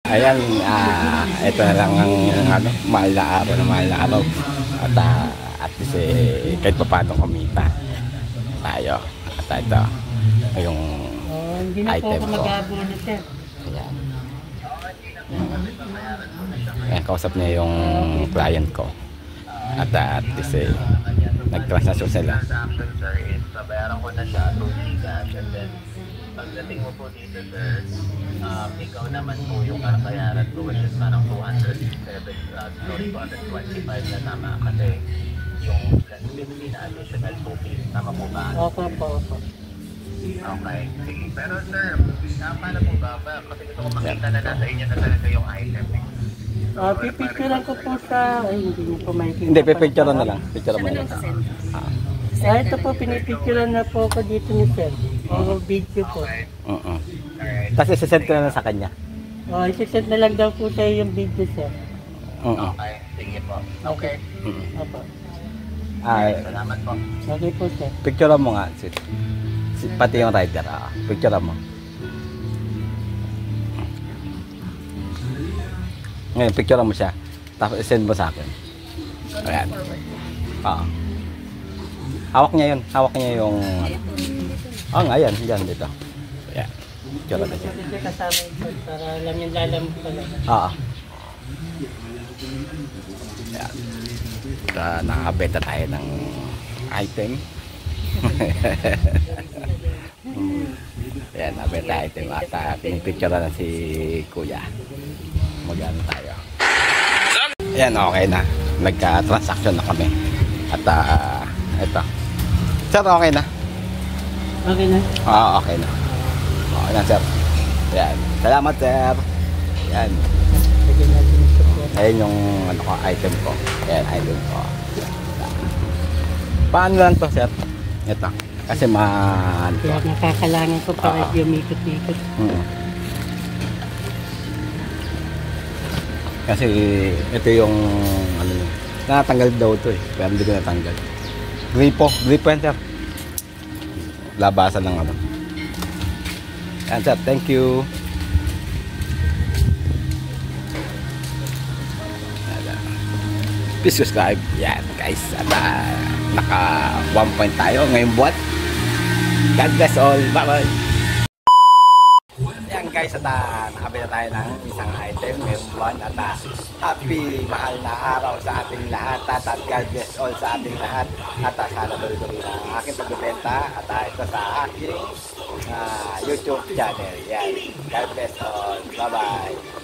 Ayan, ito na lang ang ano, mahal na araw na mahal na araw. At least kahit pa paano kumita tayo. At ito, yung hindi na po item ako ko. mag-aabono, sir. Ayan. Ayan, kausap niya yung client ko. At least nag-transaction sila. Transaction, sir, is babayaran ko na siya, 2 cash, and then pagdating mo po dito, sir, ikaw naman po yung bayaran ko, which is parang 225 na tama kasi yung plus 50 na additional 2 fees, tama po ba? Okay po. Okay, sige. Pero sir, paano po ba? Kasi gusto ko makita na nasa inyo na talaga yung item. Pipicturean ko po sa... Ay, hindi niyo po makikita. Hindi, pipicturean na lang. Picturean mo na lang. Ito po, pinipicturean na po ako dito ni sir. O video po. Tapos isasend ko na lang sa kanya. Isisend na lang daw po sa'yo yung video, sir. Okay, sige po. Okay. Opo. Salamat po. Okay po, sir. Picturean mo nga. Pati yung rider. Picturean mo. Ngayon, picturean mo siya. Tapos isend mo sa akin. Ayan. Hawak niya yun. Hawak niya yung... ngayon. Diyan dito. Ayan. Picturean na siya. Ito kasama yung sir para alam yung lalam ko pala. Ayan. Nakabenta tayo ng item. Ayan, nabenta item. At pinipicturean na si Kuya. Magano tayo. Ayan, okay na. Nagka-transaction na kami. At ito. Sir, okay na? Okay na? Okay na. Okay na, sir. Ayan. Salamat, sir. Ayan. Lagyan natin ito po. Ayan yung ano ko, item ko. Ayan, item ko. Paano lang to, sir? Ito. Kasi Kaya nakakalangan ko para di umikot-ikot. Kasi ito yung ano, natanggal daw ito eh. Pero hindi ko natanggal. Gripo yan, sir. Labasan ng ano. Yan, sir. Thank you. Please subscribe. Yan, guys. At naka 1 point tayo ngayong buwan. God bless all. Bye-bye. Yan, guys. At nakabila tayo ng isang item ngayong buwan. At happy mahal na araw sa ating lahat. At God bless all sa ating lahat. At sana tuloy-tuloy na ang aking pagbibenta. At ito sa aking YouTube channel. Yan. God bless all. Bye-bye.